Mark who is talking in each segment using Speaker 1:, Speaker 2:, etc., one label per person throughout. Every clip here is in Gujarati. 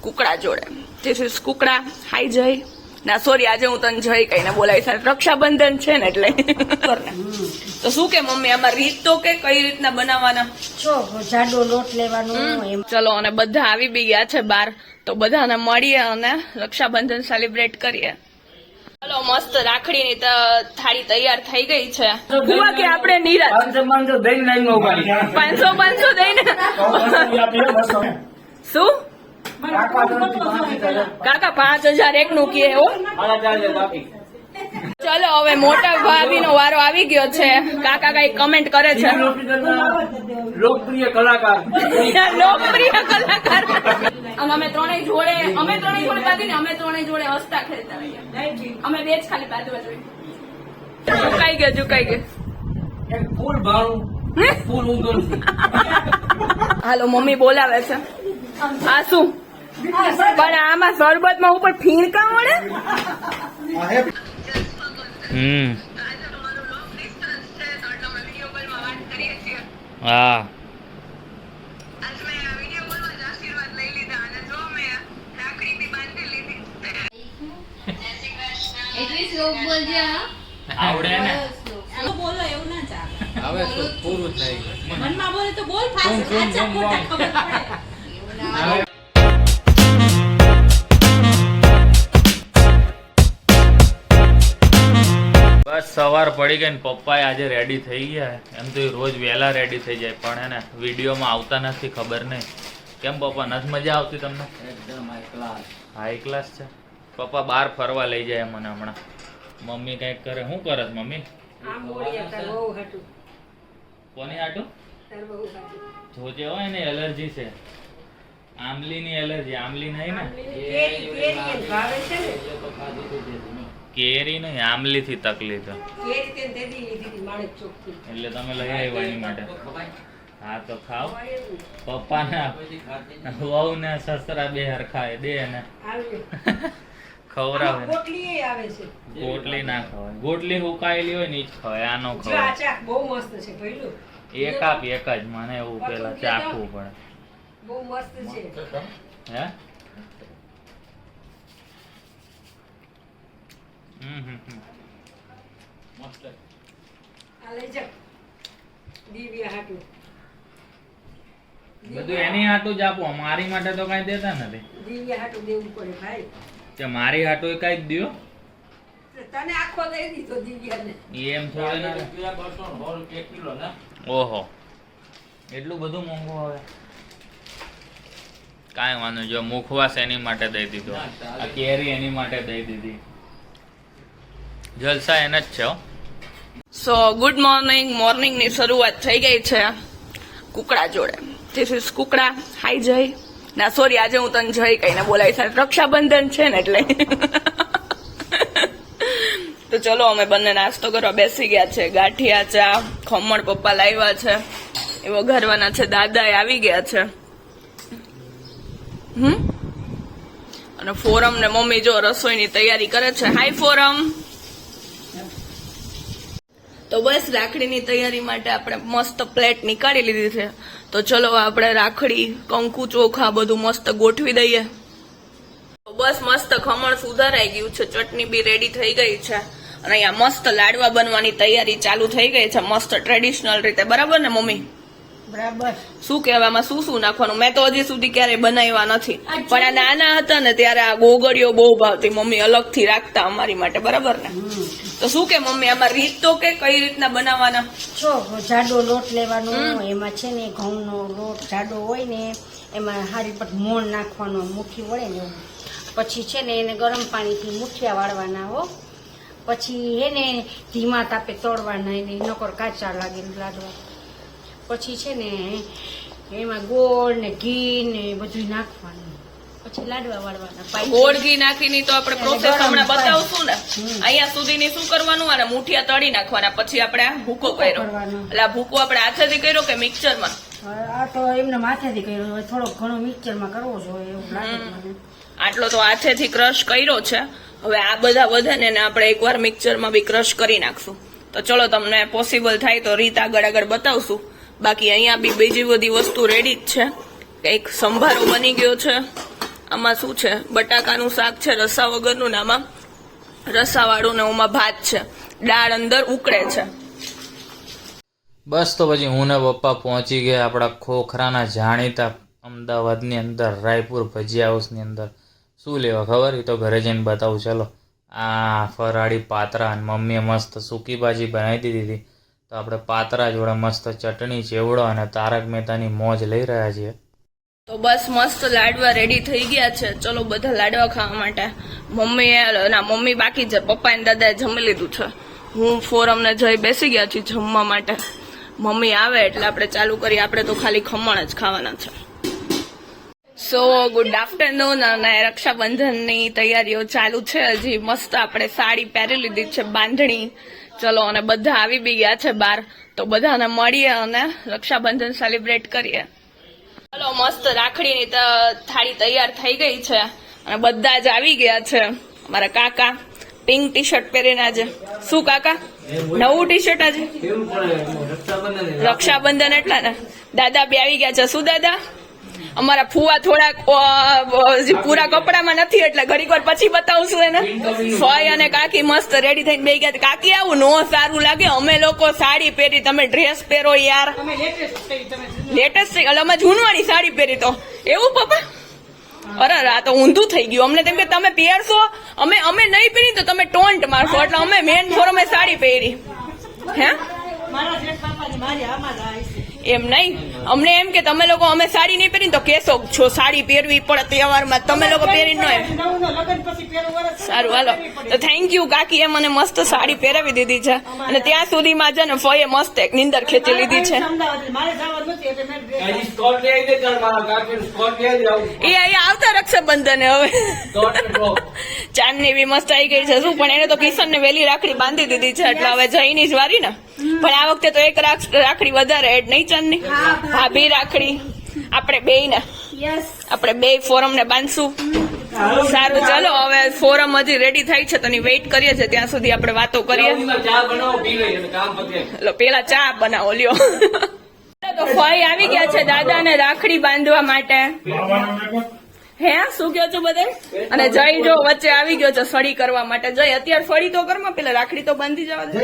Speaker 1: કુકડા જોડે. This is કુકડા. હાય જય. ના સોરી, આજે હું તને જય કહીને બોલાવીશ, રક્ષાબંધન છે ને એટલે. તો શું કે મમ્મી આમાં રીત તો કે કઈ રીતના બનાવવાના?
Speaker 2: જાડો લોટ લેવાનો.
Speaker 1: ચલો, અને બધા આવી બી ગયા છે બાર, તો બધાને મળીએ અને રક્ષાબંધન સેલિબ્રેટ કરીએ. ચલો, મસ્ત રાખડીની થાળી તૈયાર થઈ ગઈ છે. બુઆ કે આપણે નિરાશ 500 દઈને શું કાકા 5000 એકનું કે હો. ચલો, હવે મોટા ભાભીનો વારો આવી ગયો છે. કાકા કઈ કમેન્ટ કરે છે?
Speaker 3: લોકપ્રિય કલાકાર.
Speaker 1: અને અમે ત્રણેય જોડે બાંધીને અમે ત્રણેય જોડે હસતા ખેલતા રહીએ. અમે બે જ ખાલી બાજુ ઝુકાઈ ગયો.
Speaker 3: ફૂલ ભાણું ફૂલ ઊંધો નથી.
Speaker 1: હાલો, મમ્મી બોલાવે છે. આ શું પણ આમાં શરબતમાં ઉપર ફીણકા મળે?
Speaker 4: હા, આવડે ને
Speaker 2: બોલો એવું ના ચાલે.
Speaker 4: હવે તો પૂરું થઈ ગયું.
Speaker 2: મનમાં બોલે તો બોલ ફાસ્ટ, આચા ખોટા ખબર પડે.
Speaker 4: બસ સવાર પડી ગઈ ને પપ્પા આજે રેડી થઈ ગયા. એમ તો એ રોજ વહેલા રેડી થઈ જાય, પણ હે ને વિડીયોમાં આવતા નથી. ખબર નહીં કેમ પપ્પા, નથી મજા આવતી તમને?
Speaker 3: એકદમ હાઈ ક્લાસ.
Speaker 4: હાઈ ક્લાસ છે. પપ્પા બહાર ફરવા લઈ જાય મને હમણાં. મમ્મી કઈક કરે. શું કરે મમ્મી?
Speaker 2: આમ બોલીએ તાર બહુ હાટું.
Speaker 4: કોની હાટું?
Speaker 2: તાર બહુ હાટું.
Speaker 4: જોજે હોય ને, એલર્જી છે. આમલીની એલર્જી. આમલી નહીં ને?
Speaker 2: કેરી ભાવે છે ને?
Speaker 4: કેરી નહીં, આમલી થી તકલીફ.
Speaker 2: કેરી તે દેદી લીધી માણેક ચોકથી.
Speaker 4: એટલે તમે લઈ આવ્યા એની માટે. હા તો ખાઓ. પપ્પાના વહુ ને સસરા બે હરખાય દે ને
Speaker 2: આવે.
Speaker 4: ખવડાવે.
Speaker 2: ગોટલી આવે છે.
Speaker 4: ગોટલી ના ખવાય. ગોટલી હુકાયેલી હોય ને ઈ જ ખવાય, આ નો
Speaker 2: જો આ
Speaker 4: ખવાય.
Speaker 2: ચાક બહુ મસ્ત છે ભઈલું.
Speaker 4: એક આપ એક જ. મને એવું પેલા ચાખવું પડે.
Speaker 2: બહુ મસ્ત છે.
Speaker 4: હે
Speaker 3: મસ્ત.
Speaker 2: આ લઈ જા. દિવ્યા હાટું.
Speaker 4: બધું એની હાટું જ આપો. મારી માટે તો કઈ દેતા નથી.
Speaker 2: દિવ્યા હાટું દેવું પડે ભાઈ.
Speaker 4: કે મારી હાટું એ કઈક દ્યો.
Speaker 2: તને આખો દઈ દીધો દિવ્યાને.
Speaker 4: એમ થોડે ના.
Speaker 3: રૂપિયા 200 કિલો ને.
Speaker 4: ઓહો, એટલું બધું મોંઘું આવે. કાંઈ વાંધો નહીં. જો મુખવાસ એની માટે દઈ દીધો, આ કેરી એની માટે દઈ દીધી. જલસા એને જ છે હો.
Speaker 1: સો ગુડ મોર્નિંગ ની શરૂઆત થઈ ગઈ છે કુકડા જોડે. This is કુકડા. હાય જય. ના સોરી, આજે હું તને જય કહીને બોલાવીશ, રક્ષાબંધન છે ને એટલે. તો ચલો, અમે બંને નાસ્તો કરવા બેસી ગયા છે. ગાંઠિયા, ચા, ખમણ પપ્પા લાવ્યા છે, એ વઘારવાના છે. દાદા આવી ગયા છે. અને ફોરમ ને મમ્મી જો રસોઈની તૈયારી કરે છે. હાય ફોરમ. તો બસ રાખડીની તૈયારી માટે આપણે મસ્ત પ્લેટ નીકાળી લીધી છે. તો ચલો આપણે રાખડી, કંકુ, ચોખા બધું મસ્ત ગોઠવી દઈએ. તો બસ મસ્ત ખમણ સુધારાઈ ગયું છે, ચટણી બી રેડી થઈ ગઈ છે, અને અહીંયા મસ્ત લાડવા બનવાની તૈયારી ચાલુ થઈ ગઈ છે, મસ્ત ટ્રેડિશનલ રીતે. બરાબર ને મમ્મી?
Speaker 2: બરાબર.
Speaker 1: શું કહેવામાં શું નાખવાનું મેં તો હજી સુધી ક્યારેય બનાવ્યા નથી, પણ આ નાના હતા ને ત્યારે આ ગોગળીઓ બહુ ભાવતી. મમ્મી અલગથી રાખતા અમારી માટે. બરાબર ને? તો શું કે મમ્મી આમાં રીત તો કે કઈ રીતના બનાવવાના?
Speaker 2: જાડો લોટ લેવાનો. એમાં છે ને ઘઉંનો લોટ જાડો હોય ને એમાં હારી પર મોણ નાખવાનો, મુઠ્ઠી વળે ને એવું. પછી છે ને એને ગરમ પાણીથી મુઠિયા વાળવાના હો. પછી એને ધીમા તાપે તળવાના, એને નકર કાચા લાગે લાડવા. પછી છે ને એમાં ગોળ ને ઘી ને બધું નાખવાનું, પછી લાડવા વાળવાના.
Speaker 1: ગોળ ઘી નાખીની તો આપણે પ્રોસેસ હમણાં બતાવશું ને. અહીંયા સુધીની શું કરવાનું? અને મુઠિયા તળી નાખવાના. પછી આપણે ભૂકો કર્યો. એટલે આ ભૂકો આપણે હાથેથી કર્યો કે મિક્સરમાં?
Speaker 2: આ તો એમને માથેથી કર્યો હોય, થોડો ઘણો મિક્સરમાં કરવો જોઈએ એવું લાગે મને.
Speaker 1: આટલો તો હાથેથી ક્રશ કર્યો છે. હવે આ બધા વધે ને આપણે એકવાર મિક્સરમાં બી ક્રશ કરી નાખશું. તો ચલો, તમને પોસિબલ થાય તો રીત આગળ બતાવશું. બાકી અહીંયા બી બીજી બધી વસ્તુ રેડી જ છે. એક સંભારો બની ગયો છે, આમાં શું છે, બટાકાનું શાક છે રસા વગરનું, ને આમાં રસાવાળું, ને ઓમાં ભાત છે, દાળ અંદર ઉકળે છે.
Speaker 4: બસ તો પછી હું ને પપ્પા પહોંચી ગયા આપણા ખોખરાના જાણીતા અમદાવાદની અંદર રાયપુર ભજીયા હાઉસની અંદર. શું લેવા ખબર, એ તો ઘરે જઈને બતાવું. ચલો, આ ફરાળી પાતરા, અને મમ્મીએ મસ્ત સૂકી ભાજી બનાવી દીધી હતી, તો આપણે પાતરા જોડે મસ્ત ચટણી, ચેવડો અને તારક મહેતાની મોજ લઈ રહ્યા છીએ.
Speaker 1: તો બસ મસ્ત લાડવા રેડી થઈ ગયા છે. ચલો બધા લાડવા ખાવા માટે. મમ્મી બાકી છે, પપ્પા અને દાદાએ જમી લીધું છે. હું ફોરમને જઈ બેસી ગયા છીએ જમવા માટે. મમ્મી આવે એટલે આપણે ચાલુ કરીએ. આપણે તો ખાલી ખમણ જ ખાવાના છે. સો ગુડ આફ્ટરનૂન. અને રક્ષાબંધનની તૈયારીઓ ચાલુ છે હજી. મસ્ત આપણે સાડી પહેરી લીધી છે, બાંધણી. ચલો, અને બધા આવી બી ગયા છે બહાર, તો બધાને મળીએ અને રક્ષાબંધન સેલિબ્રેટ કરીએ. ચલો, મસ્ત રાખડીની થાળી તૈયાર થઈ ગઈ છે અને બધા જ આવી ગયા છે. અમારા કાકા પિંક ટી શર્ટ પહેરીને આજે. શું કાકા, નવું ટી શર્ટ આજે? રક્ષાબંધન એટલે ને. દાદા બી આવી ગયા છે. શું દાદા? અમારા ફુવા થોડાક પૂરા કપડામાં નથી એટલે ઘડીક વાર પછી બતાવશું એને. ફઈ અને કાકી મસ્ત રેડી થઈને બેસી ગયા. કાકી આવું નો સારું લાગે, અમે લોકો સાડી પહેરી, તમે ડ્રેસ પહેરો યાર. લેટેસ્ટ અમે જૂનવાણી સાડી પહેરી. તો એવું પપ્પા? અરે આ તો ઊંધું થઈ ગયું અમને. તેમ કે તમે પહેરશો, અમે નહીં પહેરી તો તમે ટોન્ટ મારશો, એટલે અમે મેન ફોરમે સાડી પહેરી. હે એમ નહીં, અમને એમ કે તમે લોકો અમે સાડી નહીં પહેરી તો કેશો છો સાડી પહેરવી પડે તહેવારમાં, તમે લોકો પહેરી ન એમ. સારું હાલો, તો થેન્ક યુ કાકી, એ મને મસ્ત સાડી પહેરાવી દીધી છે. અને ત્યાં સુધીમાં છે ને ફઈએ મસ્ત એક નીંદર ખેંચી લીધી છે. એ અહીંયા આવતા રક્ષાબંધને હવે ચાંદની બી મસ્ત આવી ગઈ છે. શું પણ એને તો કિશન ને વેલી રાખડી બાંધી દીધી છે, એટલે હવે જઈની જ વારી ને. પણ આ વખતે તો એક રાખડી વધારે એડ નહીં ચાંદની, ભાભી રાખડી આપણે બે ને, આપણે બે ફોરમ ને બાંધશું. સારું ચલો, હવે ફોરમ હજી રેડી થાય છે તો એની વેઇટ કરીએ છીએ. ત્યાં સુધી આપણે વાતો કરીએ. પેલા ચા બનાવો લ્યો. તો ફઈ આવી ગયા છે દાદાને રાખડી બાંધવા માટે. હે શું કહો છો બધા? અને જય જો વચ્ચે આવી ગયો છે સળી કરવા માટે. જય અત્યારે સળી તો કરમાં, પેલા રાખડી તો બાંધી જવા દે.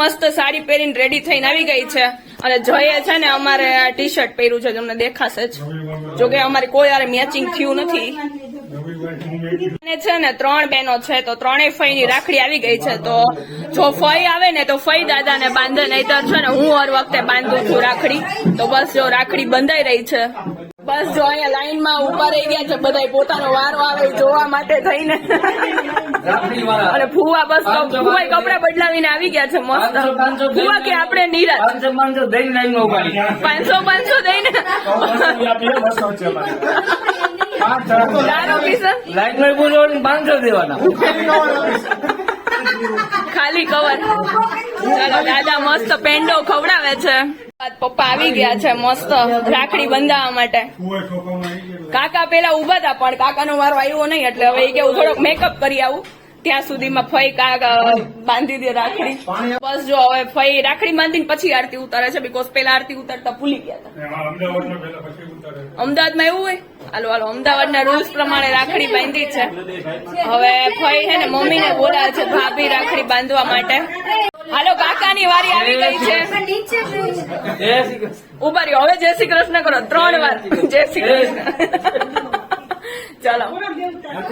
Speaker 1: મસ્ત સાડી પહેરીને રેડી થઈને આવી ગઈ છે. અને જયે છે ને અમારે ટી શર્ટ પહેર્યું છે, તમને દેખાશે જ. જોકે અમારે કોઈ યાર મેચિંગ થયું નથી. અને છે ને 3 બહેનો છે, તો 3 ફઈની રાખડી આવી ગઈ છે. તો જો ફઈ આવે ને તો ફઈ દાદાને બાંધે, નહીતર છે ને હું હર વખતે બાંધું છું રાખડી. તો બસ જો રાખડી બંધાઈ રહી છે. બસ જો અહીંયા લાઈનમાં ઉભા રહી ગયા છે બધા, પોતાનો વારો આવે જોવા માટે થઈને. અને ફુવા બસ ફુવા કપડા બદલાવીને આવી ગયા છે મસ્ત. ફુવા કે આપણે નિરાશ 500 દઈને ખાલી કવર. ચાલો દાદા મસ્ત પેંડો ખવડાવે છે. પપ્પા આવી ગયા છે મસ્ત રાખડી બંધાવવા માટે. કાકા પેલા ઉભા હતા પણ કાકાનો વારો આવ્યો નહીં, એટલે હવે એ કેવું થોડોક મેકઅપ કરી આવું. ત્યાં સુધીમાં ફઈ કાકા બાંધી દે રાખડી. બસ જો હવે ફઈ રાખડી બાંધીને પછી આરતી ઉતારે છે, બીકોઝ પેલા આરતી ઉતારતા ભૂલી ગયા હતા. અમદાવાદમાં એવું હોય? હાલો હાલો, અમદાવાદના રૂલ્સ પ્રમાણે રાખડી બાંધી છે. હવે ફઈ છે ને મમ્મીને બોલાવે છે ભાભી રાખડી બાંધવા માટે. હાલો કાકાની વારી આવી ગઈ છે. ઉભા રહ્યો, હવે જય શ્રી કૃષ્ણ કરો 3 વાર. જય શ્રી કૃષ્ણ. ચાલો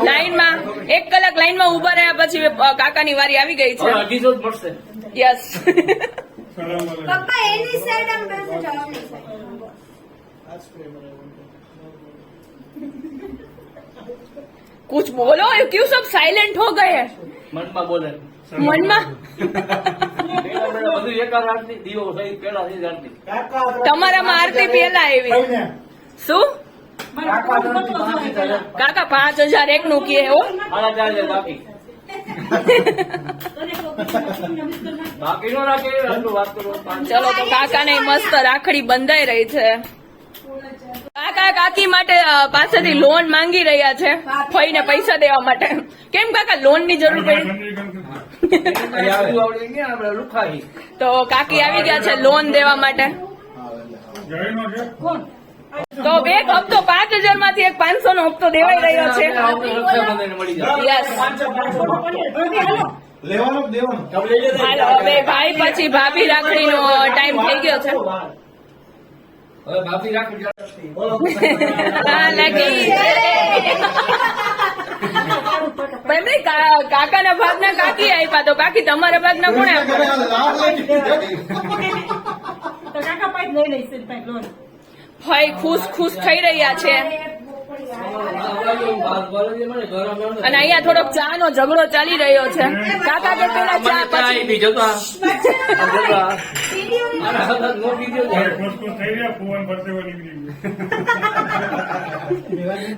Speaker 1: લાઈનમાં 1 કલાક લાઈનમાં ઉભા રહ્યા પછી કાકાની વારી આવી ગઈ છે. યસ. कुछ बोलो, क्यों सब साइलेंट हो गए हैं?
Speaker 3: મનમાં બોલે,
Speaker 1: મનમાં તમારામાં આરતી પેલા આવી. શું કાકા 5001 નું કે હો? ચલો તો કાકા ને મસ્ત રાખડી બંધાઈ રહી છે. કાકા કાકી માટે પાસેથી લોન માંગી રહ્યા છે ફઈને પૈસા દેવા માટે. કેમ કાકા લોન ની જરૂર પડી? તો કાકી આવી ગયા છે લોન દેવા માટે. તો એક હપ્તો 5,000 માંથી એક 500 નો હપ્તો દેવાઈ રહ્યો છે.
Speaker 3: રક્ષાબંધન મળી જાય.
Speaker 1: યસ.
Speaker 5: લેવાનું કે દેવાનું?
Speaker 1: હાલો હવે ભાઈ પછી ભાભી રાખડીનો ટાઈમ થઈ ગયો છે.
Speaker 3: હવે ભાભી રાખી
Speaker 1: હા, લાગી. પણ એમ નહીં, કાકાના ભાગના કાકી આપ્યા તો કાકી તમારા ભાગના કોણે આપ્યા? ભાઈ ખુશ થઈ રહ્યા છે. અને અહીંયા થોડોક ચા નો ઝઘડો ચાલી રહ્યો છે. કાકા કે પેલા ચા પછી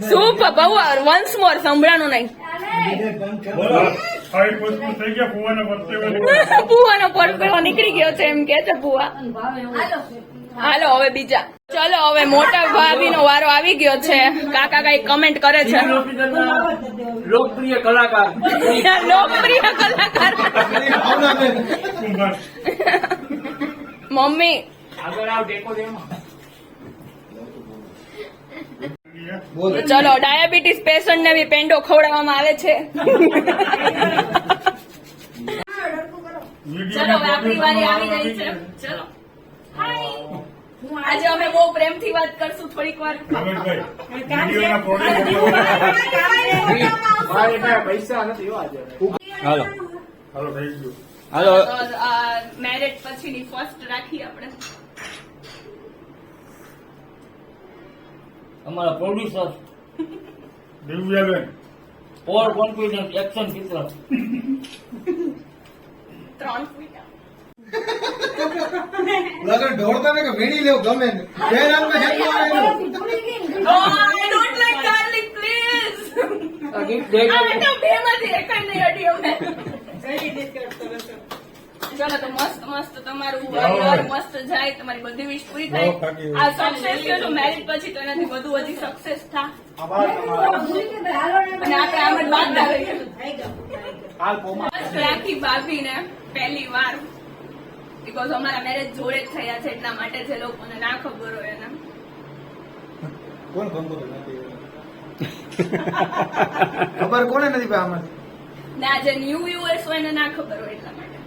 Speaker 1: શું બહુ વન્સ મોર સંભળાનું નહીં. પુવાનો પડપેલો નીકળી ગયો છે એમ કે છે પુઆ. હાલો હવે બીજા. ચલો હવે મોટા ભાભીનો વારો આવી ગયો છે. કાકા કઈ કમેન્ટ કરે છે.
Speaker 3: લોકપ્રિય કલાકાર
Speaker 1: લોકપ્રિય કલાકાર મમ્મી.
Speaker 3: આગળ આવ ટેકો દેમાં.
Speaker 1: ચલો ડાયાબિટીસ પેશન્ટ ને બી પેંડો ખવડાવવામાં આવે છે. ચલો હવે આપણી વારી આવી રહી છે. ચલો આજે અમે બહુ પ્રેમથી વાત કરશું થોડીક વાર.
Speaker 3: હાલો
Speaker 1: તો મેરેજ પછીની ફર્સ્ટ રાખી આપણે.
Speaker 3: અમારા પ્રોડ્યુસર
Speaker 5: દિવ્યાબેન
Speaker 3: ઓર કોન્ફિડન્સ એક્શન પિક્ચર
Speaker 1: 3 ફૂટા.
Speaker 5: લગન ઢોળતા ને કે વેણી લેવું ગમે ને. બે નામ ને હેતુ આવે.
Speaker 1: Oh, I don't like garlic, please.
Speaker 3: ગીત દે
Speaker 1: આ બેટા બેમાંથી એક જ નહીં હટી અમને. ચલો તો મસ્ત તમારું ઘર મસ્ત જાય, તમારી બધી વિશ પૂરી થાય. આ સક્સેસ થયો છો મેરેજ પછી તો એનાથી વધુ હજી સક્સેસ થાય. અને આપણે આમ જ વાત કરીએ. મસ્ત રાખી ભાભીને પહેલી વાર. બીકોઝ અમારા મેરેજ જોડે જ થયા છે એટલા માટે જે લોકોને ના ખબર હોય એને.
Speaker 5: કોણ ગમતો નથી ખબર કોને નથી ભાઈ આમાં.
Speaker 1: ના જે ન્યુ વ્યુઅર્સ હોય એને ના ખબર હોય એટલા માટે.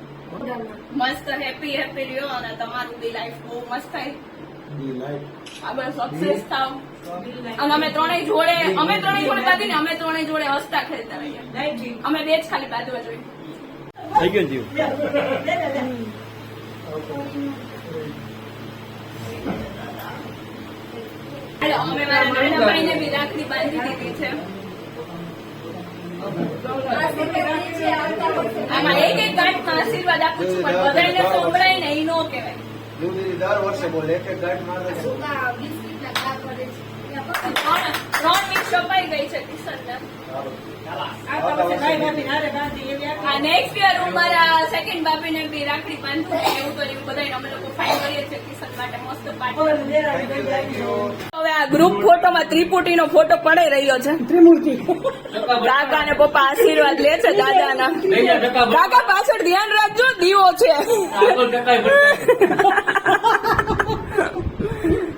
Speaker 1: મસ્ત હેપી રહ્યો અને તમારું બી લાઈફ બહુ મસ્ત થાય. આગળ સક્સેસ થાવ. અને અમે ત્રણેય જોડે બાંધીને અમે ત્રણેય જોડે હસતા ખેલતા રહીએ. અમે બે જ ખાલી બાંધવા જોઈએ.
Speaker 3: થઈ ગયો જીવ.
Speaker 1: હાલો અમે મારા નાના ભાઈને બી રાખડી બાંધી દીધી છે. આમાં એક ગાંઠમાં આશીર્વાદ આપું છું પણ બધાને સંભળાય ને એ નો કહેવાય.
Speaker 5: દર વર્ષે બોલે એક ગાંઠ મારે.
Speaker 1: 3 વીક છપાઈ ગઈ છે કિશનને. આ નેક્સ્ટ યર હું મારા સેકન્ડ બાપીને બી રાખડી બાંધું એવું તો એવું બધાને અમે લોકો ફાઇન કરીએ છીએ કિશન માટે મસ્ત પાર્ટી. હવે આ ગ્રુપ ફોટોમાં ત્રિપુટીનો ફોટો પડાઈ રહ્યો છે. કાકા ને પપ્પા આશીર્વાદ લે છે દાદાના. કાકા પાછળ ધ્યાન રાખજો દીવો છે.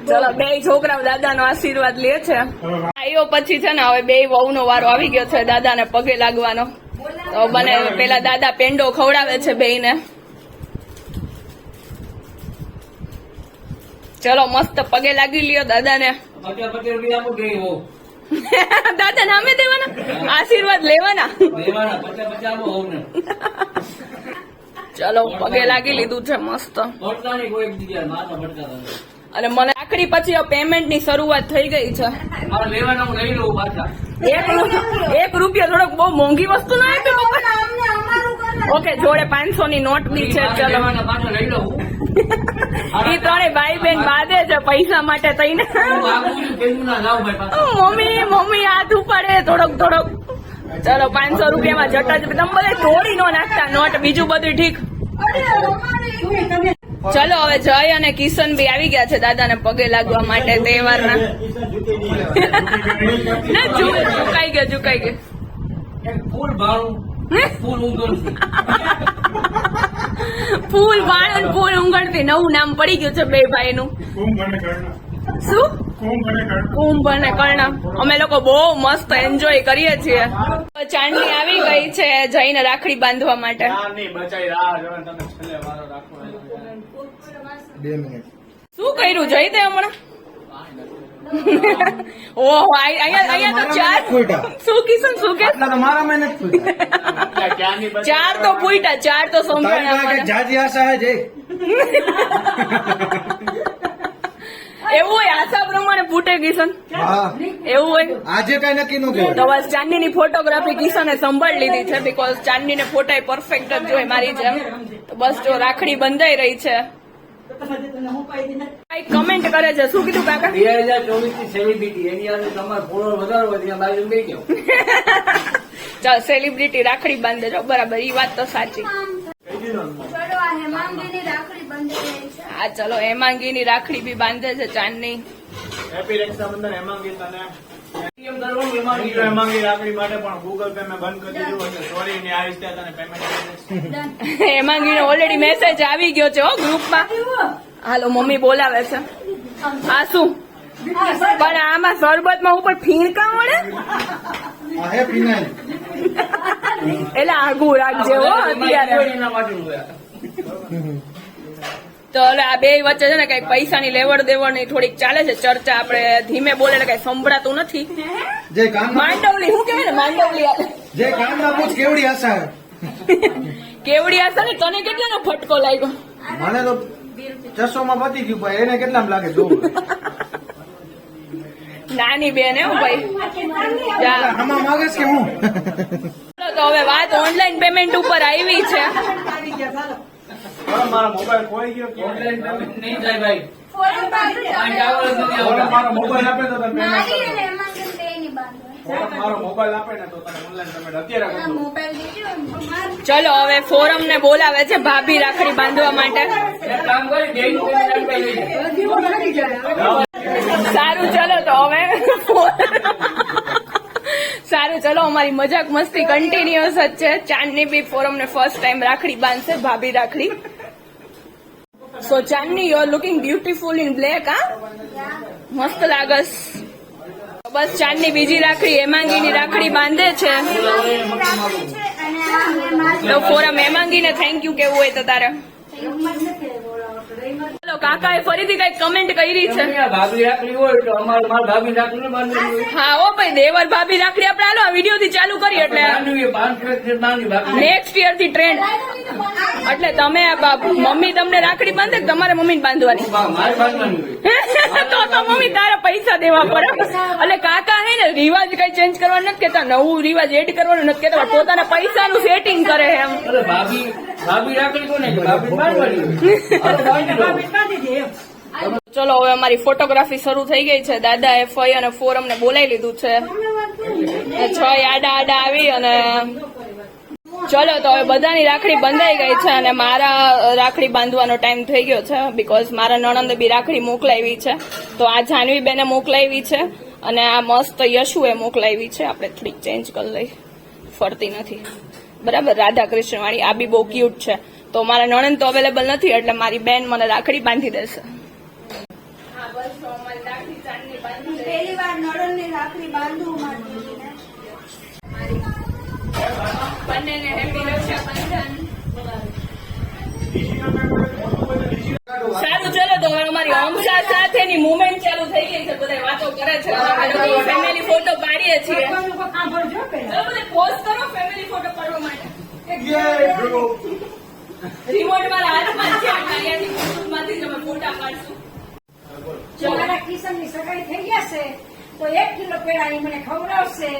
Speaker 1: ચલો બે છોકરાઓ દાદાનો આશીર્વાદ લે છે. આયો પછી છે ને હવે બે વહુનો વારો આવી ગયો છે દાદાને પગે લાગવાનો. તો બને પેલા દાદા પેંડો ખવડાવે છે બેયને. ચલો મસ્ત પગે લાગી લ્યો દાદાને. દાદા નામે દેવાના આશીર્વાદ લેવાના. ચલો પગે લાગી લીધું છે મસ્ત. અને મને રાખડી પછી પેમેન્ટ ની શરૂઆત થઈ ગઈ છે. એક રૂપિયા થોડોક બહુ મોંઘી વસ્તુ ના આપી પપ્પા. ઓકે જોડે 500 ની નોટ બી છે. ચલો એ ત્રણે ભાઈ બેન બાંધે છે પૈસા માટે થઈને. મમ્મી હાથ ઉપાડે થોડોક. ચલો 500 રૂપિયામાં જટા તમે બધે તોડી નો નાખતા નોટ. બીજું બધું ઠીક. ચલો હવે જય અને કિશન બી આવી ગયા છે દાદાને પગે લાગવા માટે તહેવારના. ઝુકાઈ ગયો.
Speaker 3: ફૂલ ભાણું ફૂલ ઊંઘણ.
Speaker 1: ફૂલ વાળન ફૂલ ઉંગણથી નવું નામ પડી ગયું છે બે ભાઈનું. શું કુંભ અને કર્ણ અમે લોકો બહુ મસ્ત એન્જોય કરીએ છીએ. ચાંદની આવી ગઈ છે જઈને રાખડી બાંધવા માટે.
Speaker 5: 2 મિનિટ.
Speaker 1: શું કર્યું જઈ તે હમણાં? ઓહો અહીંયા તો ચાર. શું કિશન શું કે?
Speaker 5: આટલા તો મારા મેં નથી ફૂટ્યા.
Speaker 1: ચાર તો પૂઈટા, ચાર તો
Speaker 5: તારી પાસે
Speaker 1: સંભાળ્યા.
Speaker 5: કઈ જાજી આશા હે જય?
Speaker 1: એવું હોય આશા પ્રમાણે ફૂટે કિશન,
Speaker 5: હા,
Speaker 1: એવું હોય
Speaker 5: આજે કઈ નક્કી નો કહેવાય.
Speaker 1: તો બસ ચાંદનીની ફોટોગ્રાફી કિશને સંભાળી લીધી છે બીકોઝ ચાંદનીને ફોટા પરફેક્ટ જ જોઈએ મારી જેમ. તો બસ જો રાખડી બંધાઈ રહી છે. કઈ કમેન્ટ કરે છે, શું કીધું કાકા?
Speaker 3: 2024 ની સેલિબ્રિટી એની અંદર તમારે ફોલોઅર વધારવો ત્યાં બાજુ બે ગયો.
Speaker 1: ચાલ સેલિબ્રિટી રાખડી બાંધે છો, બરાબર, ઈ વાત તો સાચી. હા ચલો હેમાંગીની રાખડી બી બાંધે છે ચાંદની.
Speaker 3: હેપી રક્ષાબંધન હેમાંગી તને. એમ કરવાનું હેમાંગી રાખડી માટે પણ ગૂગલ પે મેં બંધ કરી દીધું એટલે સોરી ને આવીશ ત્યાં તને પેમેન્ટ કરી દઈશ.
Speaker 1: હેમાંગીનો ઓલરેડી મેસેજ આવી ગયો છે હો ગ્રુપમાં. હાલો મમ્મી બોલાવે છે. આ શું પણ આમાં શરબતમાં ઉપર ફીણકા મળે?
Speaker 5: આ હે ફિનાઇલ.
Speaker 1: એટલે આગું રાખજે હો અત્યારે.
Speaker 3: એના માટે
Speaker 1: તો હવે આ બે વચ્ચે છે ને કઈક પૈસાની લેવડ દેવડની થોડીક ચાલે છે ચર્ચા. આપણે ધીમે બોલે એટલે કઈ સંભળાતું નથી.
Speaker 5: જય કાનમાં
Speaker 1: માંડવલી શું કહેવાય ને, માંડવલી
Speaker 5: જય કાનમાં પૂછ કેવડી આશા હે?
Speaker 1: કેવડી આશા ને તને કેટલાનો ફટકો લાગ્યો?
Speaker 5: મને તો 600 માં પતી ગયું ભાઈ, એને કેટલામાં લાગે જોવું.
Speaker 1: નાની બેન હે ભાઈ. જા.
Speaker 5: આમાં માગેસ કે હું?
Speaker 1: તો હવે વાત ઓનલાઈન પેમેન્ટ ઉપર આવી છે.
Speaker 3: મારા મોબાઈલ ખોઈ ગયો કે ઓનલાઈન પેમેન્ટ નહીં થાય ભાઈ. મારો મોબાઈલ આપે તો તને પેમેન્ટ મારો મોબાઈલ આપે ને તો તને ઓનલાઈન પેમેન્ટ અત્યારે કરી દઉં.
Speaker 1: ચલો હવે ફોરમ ને બોલાવે છે ભાભી રાખડી બાંધવા માટે.
Speaker 3: એક કામ કરી બેંક પેમેન્ટ આપી લઈ
Speaker 1: સારું ચલો તો હવે સારું ચલો અમારી મજાક મસ્તી કન્ટિન્યુઅસ જ છે. ચાંદની બી ફોરમ ને ફર્સ્ટ ટાઈમ રાખડી બાંધશે, ભાભી રાખડી. So Chandni you are looking beautiful in black. હા મસ્ત લાગસ. બસ ચાંદની બીજી રાખડી હેમાંગીની રાખડી બાંધે છે. તો ફોરમ હેમાંગીને થેન્ક યુ કેવું હોય તો તારે. ચલો કાકાએ ફરીથી કઈક કમેન્ટ કરી છે.
Speaker 3: ભાભી રાખડી હોય તો અમારે મારા ભાભી રાખડી બાંધવી હોય.
Speaker 1: હા ઓ ભાઈ દેવર ભાભી રાખડી આપણે હાલો આ વિડીયો થી ચાલુ કરી એટલે
Speaker 3: બાંધવી 5 બાંધવી ભાભી.
Speaker 1: નેક્સ્ટ યર થી ટ્રેન્ડ. એટલે તમે મમ્મી તમને રાખડી બાંધે કે તમારે મમ્મી બાંધવાની?
Speaker 3: મારે બાંધવાની હોય.
Speaker 1: તો મમ્મી તારા પૈસા દેવા પડે. એટલે કાકા હે ને રિવાજ કઈ ચેન્જ કરવાનું નથી કેતા, નવું રિવાજ એડ કરવાનું નથી કેતા, પોતાના પૈસાનું સેટિંગ કરે એમ.
Speaker 3: અરે ભાભી રાખડી કોને કે ભાભી બાંધવાની હોય.
Speaker 1: ચલો હવે અમારી ફોટોગ્રાફી શરૂ થઈ ગઈ છે. દાદા એફઆઈ અને ફોરમ ને બોલાવી લીધું છે. 6 આડા આવી અને ચલો તો હવે બધાની રાખડી બંધાઈ ગઈ છે અને મારા રાખડી બાંધવાનો ટાઈમ થઈ ગયો છે બીકોઝ મારા નણંદે બી રાખડી મોકલાવી છે. તો આ જાનવી બેને મોકલાવી છે અને આ મસ્ત યશુએ મોકલાવી છે. આપણે થોડીક ચેન્જ કરી લઈ, ફરતી નથી બરાબર. રાધા કૃષ્ણ વાળી આ બી બહુ ક્યુટ છે. તો મારા નણંદ તો અવેલેબલ નથી એટલે મારી બેન મને રાખડી બાંધી દેશે.
Speaker 2: પહેલી વાર નણંદને રાખડી બાંધવું
Speaker 1: બંનેને હેપી રક્ષાબંધન. સારું ચલો તો હવે અમારી હમસા સાથેની મુવમેન્ટ ચાલુ થઈ ગઈ છે. બધા વાતો કરે છે. ફેમિલી ફોટો પાડીએ છીએ. ચલો બધા પોઝ કરો ફેમિલી ફોટો પાડવા માટે. રિમોટ મારા હાથમાં છે. અહીંયાથી માંથી તમે ફોટા પાડશું.
Speaker 2: મારા કિશનની સગાઈ થઈ જશે તો 1 કિલો પેડા ઈ મને ખવડાવશે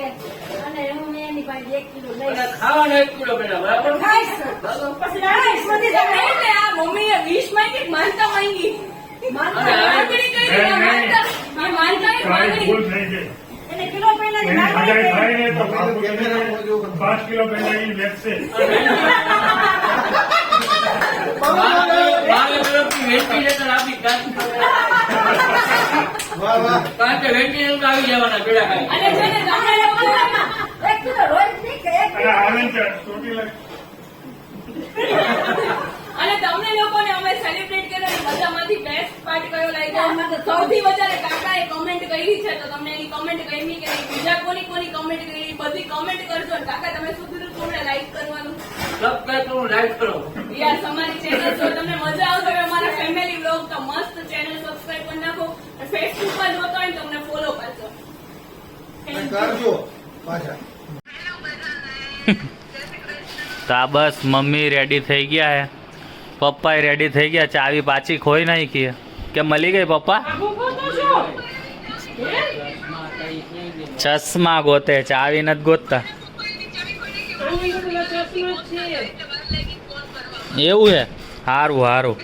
Speaker 2: અને હું એની પાસે 1 કિલો લઈશ.
Speaker 3: ખાવાના 1 કિલો પેલા બરાબર.
Speaker 2: ખાઈશ પછી ખાઈશ બધી તમે
Speaker 1: એટલે આ મમ્મીએ 20 માંગી કે માનતા માંગી? માંગણી કરી આ માનતા આ માનતા એ માંગણી.
Speaker 2: એને કિલો પેડાની માંગણી કરી.
Speaker 6: 5 કિલો પહેલા એ લેશે.
Speaker 3: વેન્ટિલેટર આપી
Speaker 5: વાહ વાહ.
Speaker 3: કારણ કે વેન્ટિલેટર આવી જવાના પેડા ખાઈ.
Speaker 1: અને જેને તમને
Speaker 2: 1 કિલો રોજ નહીં કે 1
Speaker 6: અને આવે છે ચોટી લાગે.
Speaker 1: અને તમને લોકોને અમે સેલિબ્રેટ કર્યા બધામાંથી બેસ્ટ પાર્ટ કયો લાગ્યો? સૌથી વધારે કાકાએ કમેન્ટ કરી છે, તો તમને એની કમેન્ટ ગમી કે નહીં? બીજા કોની કમેન્ટ કરી બધી કમેન્ટ કરજો. અને કાકા તમે શું કીધું? તમને લાઈક કરવાનું,
Speaker 3: સબસ્ક્રાઇબ કરો, લાઈક કરો.
Speaker 1: યસ, અમારી ચેનલ જો તમને મજા આવશે અમારા ફેમિલી વ્લોગ, તો મસ્ત ચેનલ સબસ્ક્રાઇબ કરી નાખો. ફેસબુક પર જોતા હોય તો તમને ફોલો કરજો.
Speaker 5: કરજો પાછા.
Speaker 4: તો આ બસ મમ્મી રેડી થઈ ગયા હે, પપ્પા રેડી થઈ ગયા. ચાવી પાછી ખોઈ નાખી કે મળી ગઈ પપ્પા? ચશ્મા ગોતે, ચાવી નથી ગોતતા. એવું હે? સારું સારું.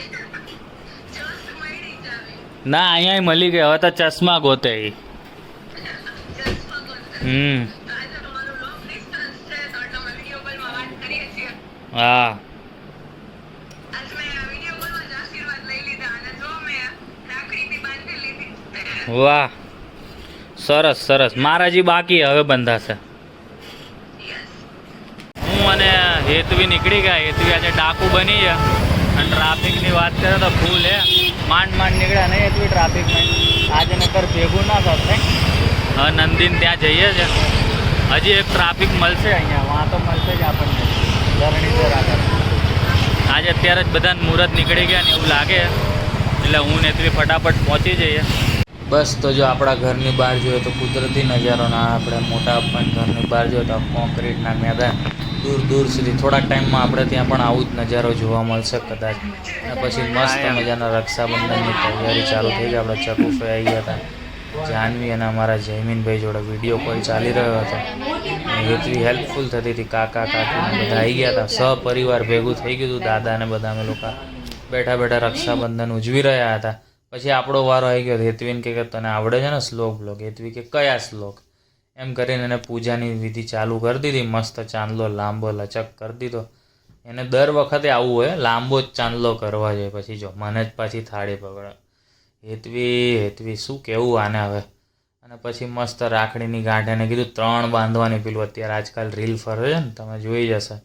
Speaker 4: ના અહીંયા મળી ગઈ, હવે તો ચશ્મા ગોતે ઈ. હા વાહ, સરસ સરસ. મારા હજી બાકી હવે બંધાશે. હું અને હેતવી નીકળી ગયા. હેતવી આજે ડાકુ બની છે અને ટ્રાફિકની વાત કરે તો ફૂલ હે. માંડ નીકળ્યા નહીં હેતવી ટ્રાફિકમાં. આજે નકર ભેગું ના થશે. હવે નંદીન ત્યાં જઈએ છે. હજી એક ટ્રાફિક મળશે અહીંયા, વાં તો મળશે જ આપણને. ધરણીધર આગળ આજે અત્યારે જ બધા મુહૂર્ત નીકળી ગયા ને એવું લાગે, એટલે હું નેત્રી ફટાફટ પહોંચી જઈએ. બસ તો જો આપણા ઘરની બહાર જોઈએ તો કુદરતી નજારોના, આપણે મોટા પણ ઘરની બહાર જોઈએ તો કોન્ક્રીટના મેદાન દૂર દૂર સુધી. થોડાક ટાઈમમાં આપણે ત્યાં પણ આવું જ નજારો જોવા મળશે કદાચ. અને પછી મસ્ત મજાના રક્ષાબંધનની તૈયારી ચાલુ થઈ ગઈ. આપણે ચકુફે આવી ગયા હતા, જાનવી અને અમારા જયમીનભાઈ જોડે વિડીયો કોલ ચાલી રહ્યો હતો. એટલી હેલ્પફુલ થતી હતી. કાકા કાકી બધા આવી ગયા હતા, સપરિવાર ભેગું થઈ ગયું હતું. દાદા ને બધા અમે લોકો બેઠા બેઠા રક્ષાબંધન ઉજવી રહ્યા હતા. પછી આપણો વારો આવી ગયો. હેતવીન કે તને આવડે છે ને શ્લોક બ્લોક? હેતવી કે કયા શ્લોક? એમ કરીને એને પૂજાની વિધિ ચાલુ કરી દીધી. મસ્ત ચાંદલો લાંબો લચક કરી દીધો. એને દર વખતે આવું હોય, લાંબો જ ચાંદલો કરવા જોઈએ. પછી જો મને જ પાછી થાળી પકડે. હેતવી શું કેવું આને હવે. અને પછી મસ્ત રાખડીની ગાંઠ એને કીધું 3 બાંધવાની. પેલું અત્યારે આજકાલ રીલ ફરે છે ને, તમે જોઈ જશે.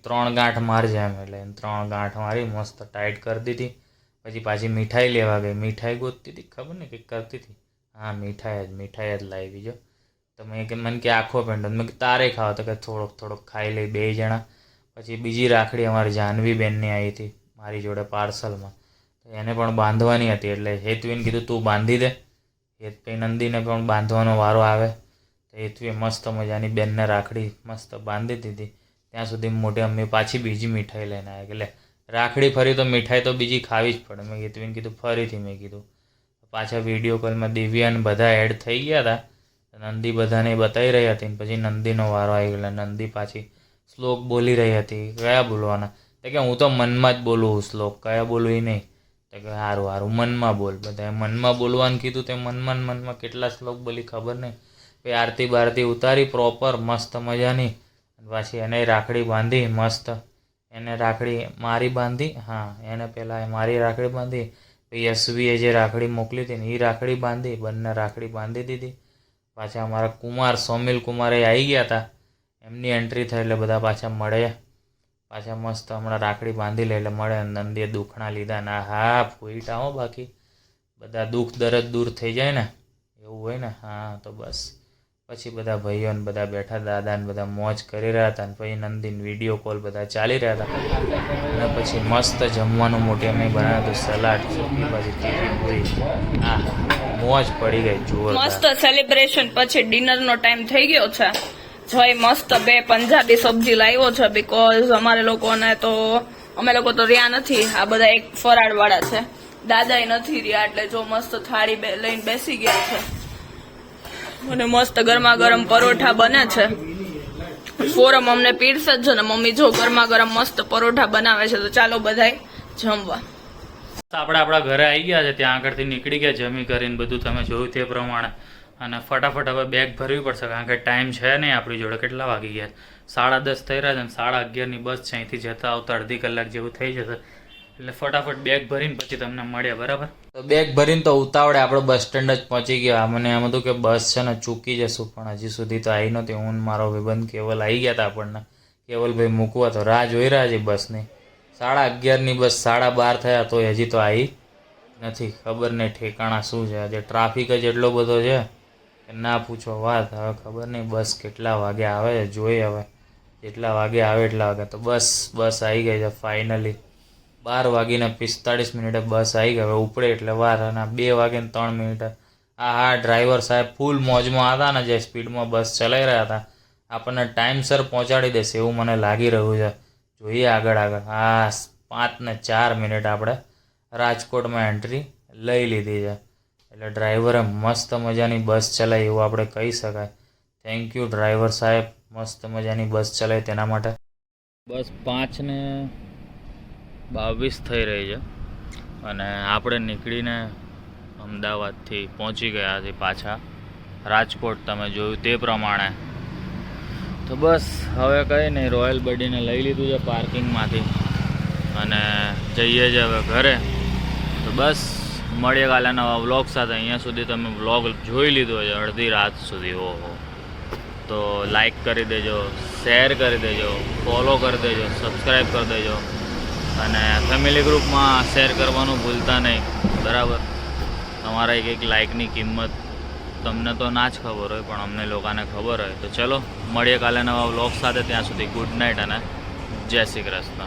Speaker 4: 3 ગાંઠ મારજે એમ, એટલે એને 3 ગાંઠ મારી મસ્ત ટાઈટ કરી દીધી. પછી પાછી મીઠાઈ લેવા ગઈ. મીઠાઈ ગોતતી હતી, ખબર ને કંઈક કરતી હતી. હા મીઠાઈ જ લાવી જો. તો મેં કે મને કે આખો પેંડો. મેં કે તારે ખાવા? તો કે થોડોક ખાઈ લઈ 2 જણા. પછી બીજી રાખડી અમારી જાહ્નવી બેનની આવી હતી મારી જોડે પાર્સલમાં, તો એને પણ બાંધવાની હતી. એટલે હેતવીને કીધું તું બાંધી દે. હેતભાઈ નંદીને પણ બાંધવાનો વારો આવે. તો હેતવીએ મસ્ત મજાની બેનને રાખડી મસ્ત બાંધી દીધી. ત્યાં સુધી મોટી અમ્મી પાછી બીજી મીઠાઈ લઈને આવી. એટલે રાખડી ફરી તો મીઠાઈ તો બીજી ખાવી જ પડે. મેં હેતવીને કીધું ફરીથી. મેં કીધું પાછા વિડીયો કોલમાં દિવ્યાને બધા એડ થઈ ગયા હતા. નંદી બધાને બતાવી રહી હતી. પછી નંદીનો વારો આવી ગયો. નંદી પાછી શ્લોક બોલી રહી હતી. કયા બોલવાના? તો કે હું તો મનમાં જ બોલું શ્લોક, કયા બોલું એ નહીં. તો કે સારું મનમાં બોલ. બધાએ મનમાં બોલવાનું કીધું. તે મનમાં કેટલા શ્લોક બોલી ખબર નહીં. પછી આરતી બારતી ઉતારી પ્રોપર મસ્ત મજાની. પાછી એને રાખડી બાંધી મસ્ત. એને રાખડી મારી બાંધી. હા, એને પહેલાં મારી રાખડી બાંધી. પછી યશવીએ જે રાખડી મોકલી હતી ને એ રાખડી બાંધી. બંને રાખડી બાંધી દીધી. પાછા અમારા સોમિલ કુમારે આવી ગયા હતા. એમની એન્ટ્રી થઈ એટલે બધા પાછા મળે. પાછા મસ્ત હમણાં રાખડી બાંધી લે એટલે મળે. નંદીએ દુઃખના લીધા ના. હા ફૂઈટા હો, બાકી બધા દુઃખ દરદ દૂર થઈ જાય ને એવું હોય ને. હા તો બસ પછી બધા ભાઈઓ ને બધા બેઠા, દાદા ને બધા મોજ કરી રહ્યા હતા. અને પછી નંદીન વિડીયો કોલ બધા ચાલી રહ્યા હતા. અને પછી મસ્ત જમવાનું મોટી અમે બનાવ્યું હતું, સલાડ, સબ્જી, ભાજી. હા મોજ પડી ગઈ જુઓ.
Speaker 1: મસ્ત સેલિબ્રેશન પછી ડિનરનો ટાઈમ થઈ ગયો છે. જોઈ મસ્ત 2 પંજાબી સબ્જી લાવ્યો છે. બીકોઝ અમે લોકો તો રહ્યા નથી. આ બધા એક ફરાળ વાળા છે. દાદાએ નથી રહ્યા, એટલે જો મસ્ત થાળી લઈને બેસી ગયા છે. અને મસ્ત ગરમા ગરમ પરોઠા બને છે. ફોરમ અમને પીરસે જ છે ને મમ્મી જો ગરમા ગરમ મસ્ત પરોઠા બનાવે છે. તો ચાલો બધાય જમવા.
Speaker 4: આપણે આપણા ઘરે આવી ગયા છે. ત્યાં આગળથી નીકળી ગયા જમી કરીને બધું તમે જોયું તે પ્રમાણે. અને ફટાફટ હવે બેગ ભરવી પડશે, કારણ કે ટાઈમ છે નહીં આપણી જોડે. કેટલા વાગી ગયા? 10:30 થઈ રહ્યા છે. અને 11:30ની બસ છે. અહીંથી જતા આવતા અડધી કલાક જેવું થઈ જશે. એટલે ફટાફટ બેગ ભરીને પછી તમને મળ્યા. બરાબર? તો બેગ ભરીને તો ઉતાવળે આપણે બસ સ્ટેન્ડ જ પહોંચી ગયા. મને એમ હતું કે બસ છે ને ચૂકી જશું, પણ હજી સુધી તો આવી નહોતી. હું મારો ભાઈબંધ કેવલ આવી ગયા હતા આપણને. કેવલભાઈ મૂકવા તો રાહ જોઈ રહ્યા છે બસની. 11:30ની બસ 12:30 થયા તો હજી તો આવી નથી. ખબર નહીં ઠેકાણા શું છે. આજે ટ્રાફિક જ એટલો બધો છે કે ના પૂછો વાત. હવે ખબર નહીં બસ કેટલા વાગે આવે છે, જોઈએ હવે જેટલા વાગે આવે એટલા વાગે. તો બસ આવી ગઈ છે ફાઇનલી. 12:45 બસ આવી ગઈ. હવે ઉપડે એટલે વાર, અને 2:03 હા ડ્રાઈવર સાહેબ ફૂલ મોજમાં હતા ને, જે સ્પીડમાં બસ ચલાવી રહ્યા હતા. આપણને ટાઈમસર પહોંચાડી દેશે એવું મને લાગી રહ્યું છે. જોઈએ આગળ. હા 5:04 આપણે રાજકોટમાં એન્ટ્રી લઈ લીધી છે. એટલે ડ્રાઈવરે મસ્ત મજાની બસ ચલાવી એવું આપણે કહી શકાય. થેન્ક યુ ડ્રાઈવર સાહેબ, મસ્ત મજાની બસ ચલાવી તેના માટે. બસ 5:22 થઈ રહી છે અને આપણે નીકળીને અમદાવાદથી પહોંચી ગયા છે પાછા રાજકોટ. તમે જોયું તે પ્રમાણે. તો બસ હવે કંઈ નહીં, રોયલ બડીને લઈ લીધું છે પાર્કિંગમાંથી અને જઈએ છે હવે ઘરે. તો બસ મળીએ કાલે નવા વ્લોગ સાથે. અહીંયા સુધી તમે વ્લોગ જોઈ લીધો છે અડધી રાત સુધી. ઓહો, તો લાઈક કરી દેજો, શેર કરી દેજો, ફોલો કરી દેજો, સબસ્ક્રાઈબ કરી દેજો અને ફેમિલી ગ્રુપમાં શેર કરવાનું ભૂલતા નહીં. બરાબર, તમારા એક લાઇકની કિંમત તમને તો ના જ ખબર હોય પણ અમને લોકોને ખબર હોય. તો ચલો મળીએ કાલે નવા વ્લોગ સાથે. ત્યાં સુધી ગુડ નાઇટ અને જય શ્રી કૃષ્ણ.